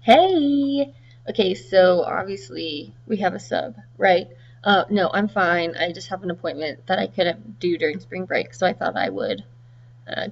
Hey! Okay, so obviously we have a sub, right? No, I'm fine. I just have an appointment that I couldn't do during spring break, so I thought I would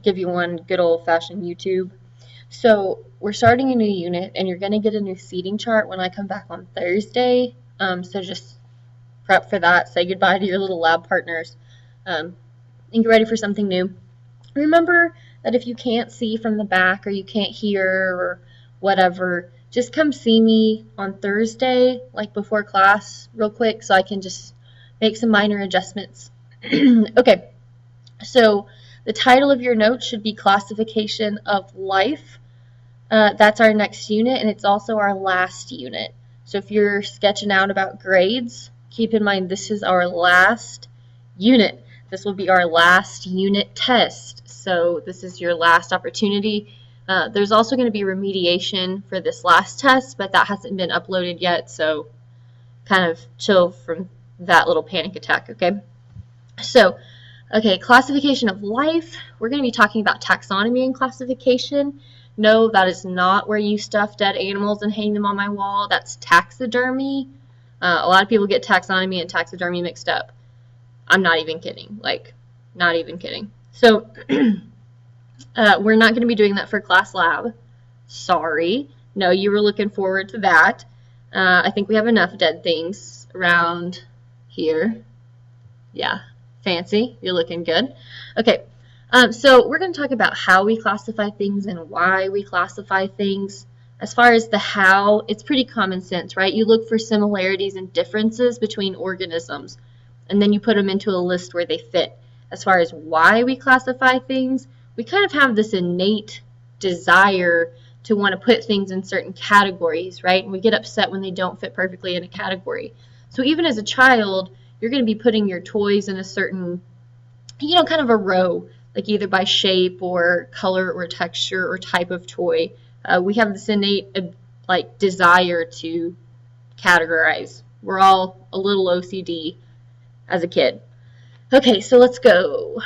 give you one good old-fashioned YouTube. So we're starting a new unit, and you're going to get a new seating chart when I come back on Thursday. So just prep for that. Say goodbye to your little lab partners, and get ready for something new. Remember that if you can't see from the back or you can't hear or whatever, just come see me on Thursday, like before class, real quick, so I can just make some minor adjustments. Okay, so the title of your note should be Classification of Life. That's our next unit, and it's also our last unit. So if you're sketching out about grades, keep in mind this is our last unit. This will be our last unit test. So this is your last opportunity. There's also going to be remediation for this last test, but that hasn't been uploaded yet, so kind of chill from that little panic attack, okay? So, okay, classification of life. We're going to be talking about taxonomy and classification. No, that is not where you stuff dead animals and hang them on my wall. That's taxidermy. A lot of people get taxonomy and taxidermy mixed up. I'm not even kidding. Like, not even kidding. So, we're not going to be doing that for class lab. Sorry. No, you were looking forward to that. I think we have enough dead things around here. Yeah, fancy. You're looking good. Okay, so we're going to talk about how we classify things and why we classify things. As far as the how, it's pretty common sense, right? You look for similarities and differences between organisms, and then you put them into a list where they fit. As far as why we classify things, we kind of have this innate desire to want to put things in certain categories, right? And we get upset when they don't fit perfectly in a category. So even as a child, you're going to be putting your toys in a certain, kind of a row, like either by shape or color or texture or type of toy. We have this innate, desire to categorize. We're all a little OCD as a kid. Okay, so let's go.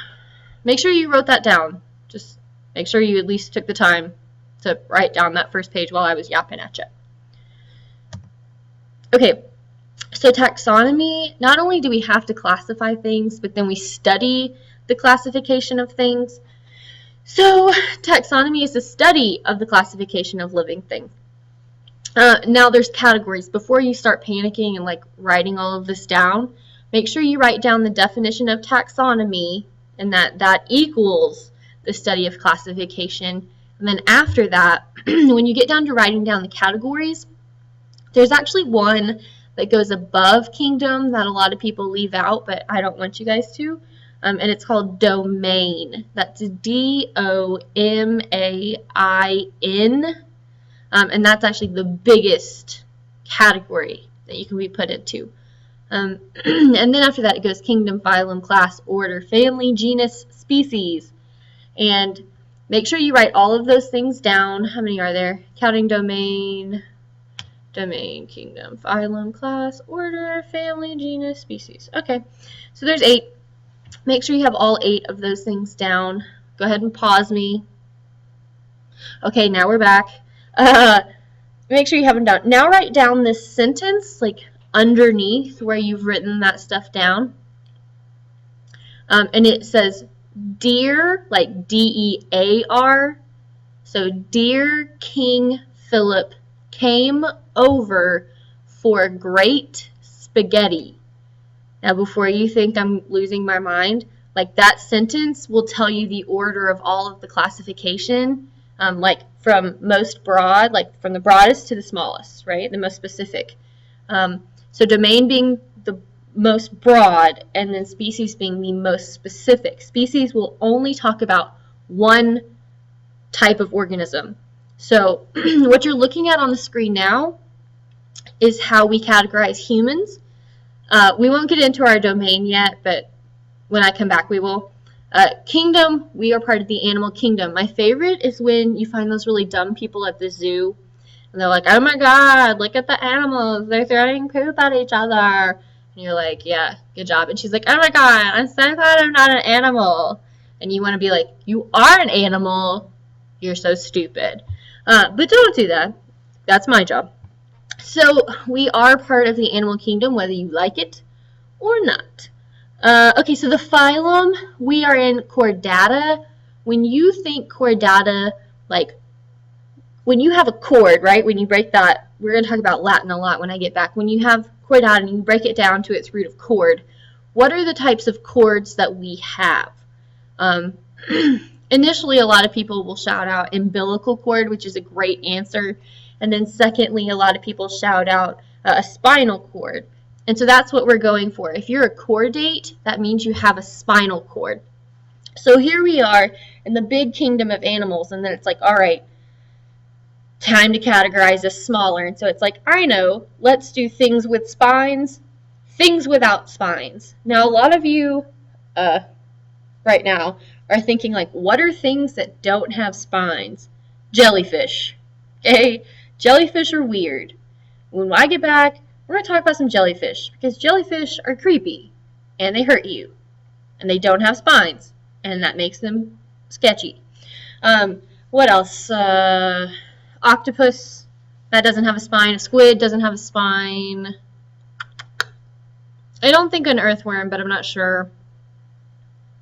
Make sure you wrote that down. Just make sure you at least took the time to write down that first page while I was yapping at you. Okay, so taxonomy, not only do we have to classify things, but then we study the classification of things. So taxonomy is the study of the classification of living things. Now there's categories. Before you start panicking and writing all of this down, make sure you write down the definition of taxonomy and that equals the study of classification. And then after that, when you get down to writing down the categories, there's actually one that goes above kingdom that a lot of people leave out, but I don't want you guys to. And it's called domain. That's D-O-M-A-I-N. And that's actually the biggest category that you can be put into. And then after that, it goes kingdom, phylum, class, order, family, genus, species. And make sure you write all of those things down. How many are there? Counting domain, kingdom, phylum, class, order, family, genus, species. Okay, so there's 8. Make sure you have all 8 of those things down. Go ahead and pause me. Okay, now we're back. Make sure you have them down. Now write down this sentence, underneath where you've written that stuff down. And it says, Dear, D-E-A-R. So, Dear King Philip came over for great spaghetti. Now, before you think I'm losing my mind, that sentence will tell you the order of all of the classification, from most broad, from the broadest to the smallest, right? The most specific. So domain being the most broad, and then species being the most specific. Species will only talk about one type of organism. So what you're looking at on the screen now is how we categorize humans. We won't get into our domain yet, but when I come back we will. Kingdom, we are part of the animal kingdom. My favorite is when you find those really dumb people at the zoo, and they're like, oh my god, look at the animals, they're throwing poop at each other. And you're like, yeah, good job. And she's like, oh my god, I'm so glad I'm not an animal. And you want to be like, you are an animal, you're so stupid. But don't do that. That's my job. So we are part of the animal kingdom, whether you like it or not. Okay, so the phylum, we are in Chordata. When you think Chordata, like when you have a chord, right, when you break that, we're going to talk about Latin a lot when I get back. When you have Chordata and you break it down to its root of chord, what are the types of chords that we have? Initially, a lot of people will shout out umbilical cord, which is a great answer. And then secondly, a lot of people shout out a spinal cord. And so that's what we're going for. If you're a chordate, that means you have a spinal cord. So here we are in the big kingdom of animals, and then it's like, all right, time to categorize this smaller. And so it's like, I know, let's do things with spines, things without spines. Now, a lot of you right now are thinking, like, what are things that don't have spines? Jellyfish. Okay? Jellyfish are weird. When I get back, we're going to talk about some jellyfish, because jellyfish are creepy, and they hurt you, and they don't have spines, and that makes them sketchy. What else? Octopus, that doesn't have a spine. A squid doesn't have a spine. I don't think an earthworm, but I'm not sure.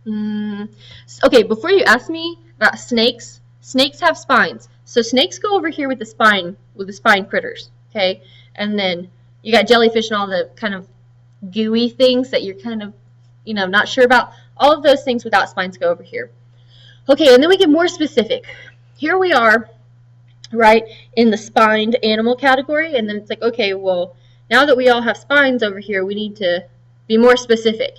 Okay, before you ask me about snakes, snakes have spines. So snakes go over here with the spine critters, okay? And then you got jellyfish and all the kind of gooey things that you're kind of, not sure about. All of those things without spines go over here. Okay, and then we get more specific. Here we are, right, in the spined animal category, and then it's like, okay, well, now that we all have spines over here, we need to be more specific.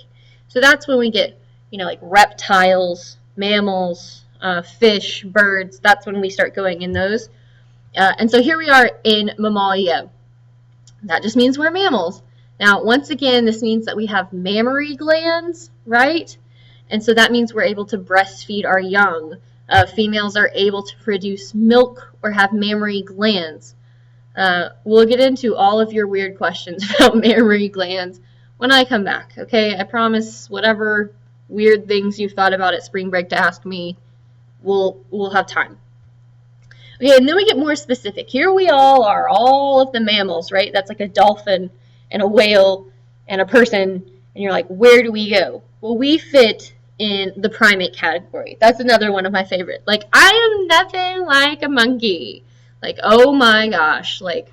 So that's when we get, like reptiles, mammals, fish, birds. That's when we start going in those. And so here we are in Mammalia. That just means we're mammals. Now, once again, this means that we have mammary glands, right? And so that means we're able to breastfeed our young. Females are able to produce milk or have mammary glands. We'll get into all of your weird questions about mammary glands when I come back, okay? I promise whatever weird things you've thought about at spring break to ask me, we'll have time. Okay, and then we get more specific. Here we all are, all of the mammals, right? That's like a dolphin and a whale and a person, and you're like, where do we go? Well, we fit in the primate category. That's another one of my favorite. Like, I am nothing like a monkey. Like, oh my gosh, like,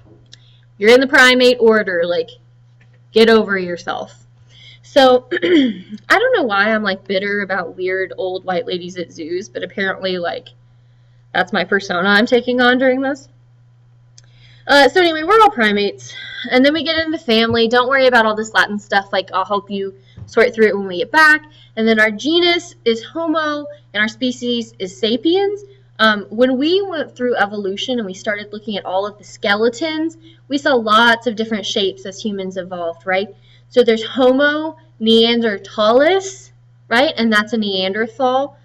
you're in the primate order, like, get over yourself. So, I don't know why I'm, like, bitter about weird old white ladies at zoos, but apparently, like, that's my persona I'm taking on during this. So anyway, we're all primates. And then we get into family. Don't worry about all this Latin stuff. Like, I'll help you sort through it when we get back. And then our genus is Homo, and our species is Sapiens. When we went through evolution and we started looking at all of the skeletons, we saw lots of different shapes as humans evolved, right? So there's Homo neanderthalis, right? And that's a Neanderthal.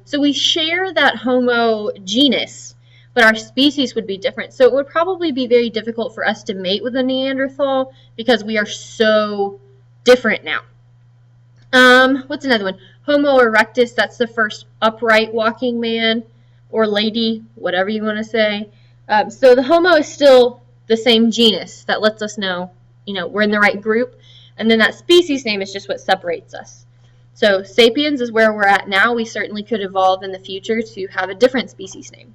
So we share that Homo genus, but our species would be different. So it would probably be very difficult for us to mate with a Neanderthal because we are so different now. What's another one? Homo erectus, that's the first upright walking man or lady, whatever you want to say. So the Homo is still the same genus. That lets us know, we're in the right group. And then that species name is just what separates us. So Sapiens is where we're at now. We certainly could evolve in the future to have a different species name.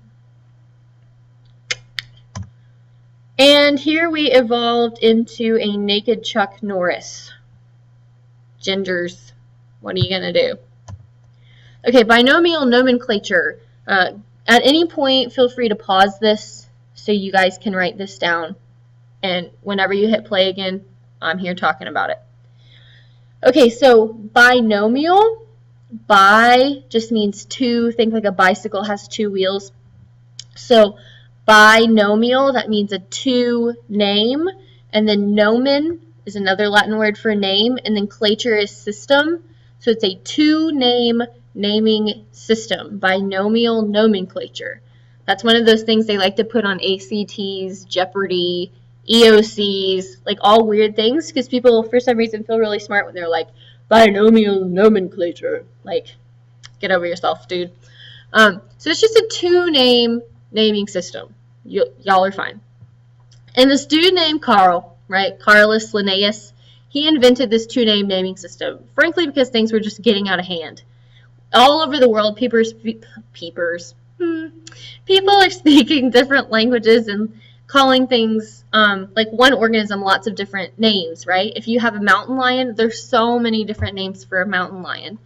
And here we evolved into a naked Chuck Norris. Gingers, what are you going to do? Okay, binomial nomenclature. At any point, feel free to pause this so you guys can write this down. And whenever you hit play again, I'm here talking about it. Okay, so binomial, bi just means two. Think like a bicycle has two wheels. So binomial, that means a two name. And then nomen is another Latin word for name. And then clature is system. So it's a two name naming system, binomial nomenclature. That's one of those things they like to put on ACTs, Jeopardy, EOCs, like all weird things, because people for some reason feel really smart when they're like, binomial nomenclature. Like, get over yourself, dude. So it's just a two-name naming system. Y'all are fine. And this dude named Carl, right, Carolus Linnaeus, he invented this two-name naming system, frankly because things were just getting out of hand. All over the world, people are speaking different languages and calling things, like one organism, lots of different names, right? If you have a mountain lion, there's so many different names for a mountain lion,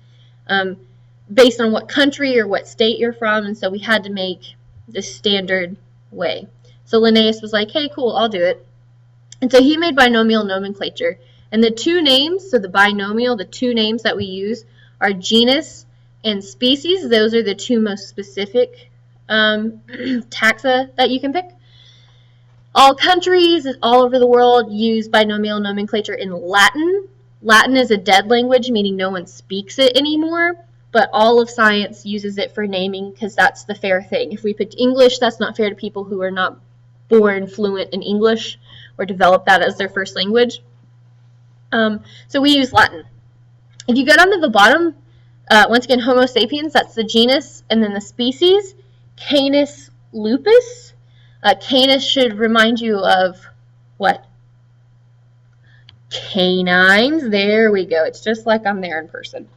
based on what country or what state you're from, and so we had to make this standard way. So Linnaeus was like, hey, cool, I'll do it. And so he made binomial nomenclature. And the two names, so the binomial, the two names that we use are genus and species. Those are the two most specific taxa that you can pick. All countries all over the world use binomial nomenclature in Latin. Latin is a dead language, meaning no one speaks it anymore, but all of science uses it for naming because that's the fair thing. If we picked English, that's not fair to people who are not born fluent in English or develop that as their first language. So we use Latin. If you go down to the bottom, once again, Homo sapiens, that's the genus, and then the species, Canis lupus. Canis should remind you of what? Canines. There we go. It's just like I'm there in person.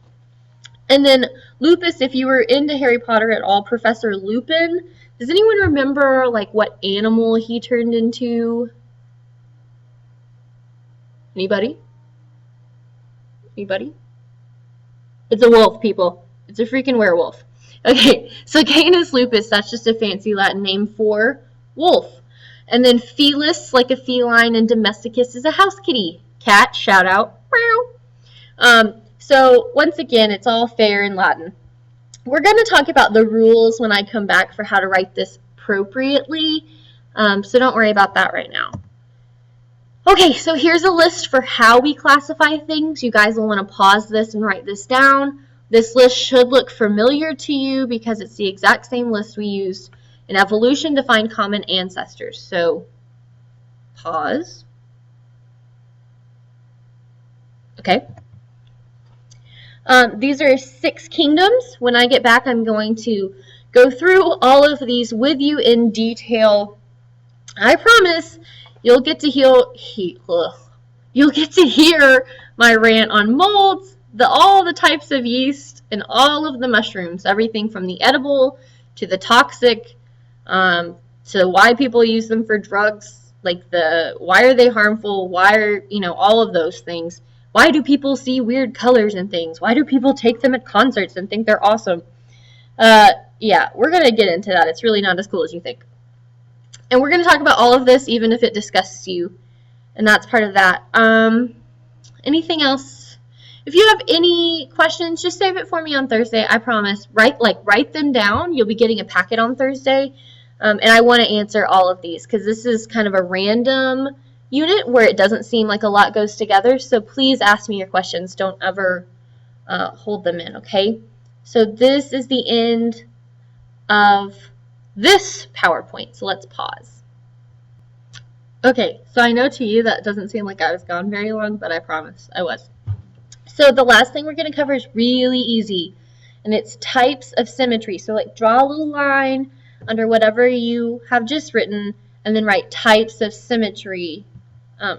And then lupus, if you were into Harry Potter at all, Professor Lupin. Does anyone remember like what animal he turned into? Anybody? Anybody? It's a wolf, people. It's a freaking werewolf. Okay, so Canis lupus, that's just a fancy Latin name for wolf. And then felis, like a feline, and domesticus is a house kitty. Cat, shout out. So once again, it's all fair in Latin. We're going to talk about the rules when I come back for how to write this appropriately, so don't worry about that right now. Okay, so here's a list for how we classify things. You guys will want to pause this and write this down. This list should look familiar to you because it's the exact same list we used in evolution to find common ancestors. So pause. Okay. These are 6 kingdoms. When I get back, I'm going to go through all of these with you in detail. I promise you'll get to hear my rant on molds, all the types of yeast, and all of the mushrooms, everything from the edible to the toxic, to why people use them for drugs, like why are they harmful, why are, all of those things. Why do people see weird colors and things? Why do people take them at concerts and think they're awesome? Yeah, we're going to get into that. It's really not as cool as you think. And we're going to talk about all of this, even if it disgusts you. And that's part of that. Anything else? If you have any questions, just save it for me on Thursday. I promise. Write them down. You'll be getting a packet on Thursday. And I want to answer all of these because this is kind of a random unit where it doesn't seem like a lot goes together. So please ask me your questions. Don't ever hold them in, okay? So this is the end of this PowerPoint. So let's pause. Okay, so I know to you that doesn't seem like I was gone very long, but I promise I was. So the last thing we're going to cover is really easy, and it's types of symmetry. So draw a little line under whatever you have just written, and then write types of symmetry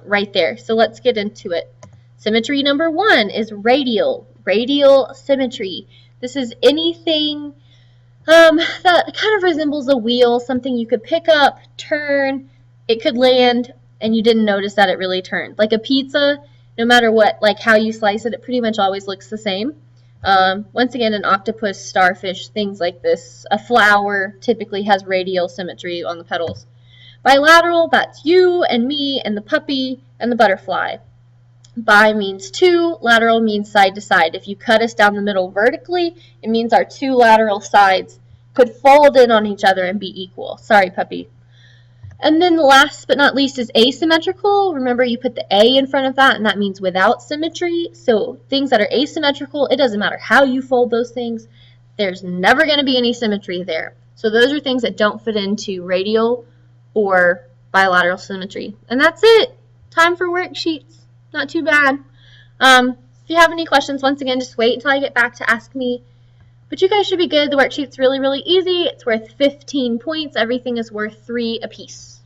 right there. So let's get into it. Symmetry number 1 is radial symmetry. This is anything that kind of resembles a wheel, something you could pick up, turn, it could land, and you didn't notice that it really turned. Like a pizza, no matter what, how you slice it, it pretty much always looks the same. Once again, an octopus, starfish, things like this. A flower typically has radial symmetry on the petals. Bilateral, that's you and me and the puppy and the butterfly. Bi means 2, lateral means side to side. If you cut us down the middle vertically, it means our 2 lateral sides could fold in on each other and be equal. Sorry, puppy. And then last but not least is asymmetrical. Remember, you put the A in front of that, and that means without symmetry. So things that are asymmetrical, it doesn't matter how you fold those things. There's never going to be any symmetry there. So those are things that don't fit into radial or bilateral symmetry. And that's it. Time for worksheets. Not too bad. If you have any questions, once again, just wait until I get back to ask me. But you guys should be good. The worksheet's really, really easy. It's worth 15 points. Everything is worth 3 apiece.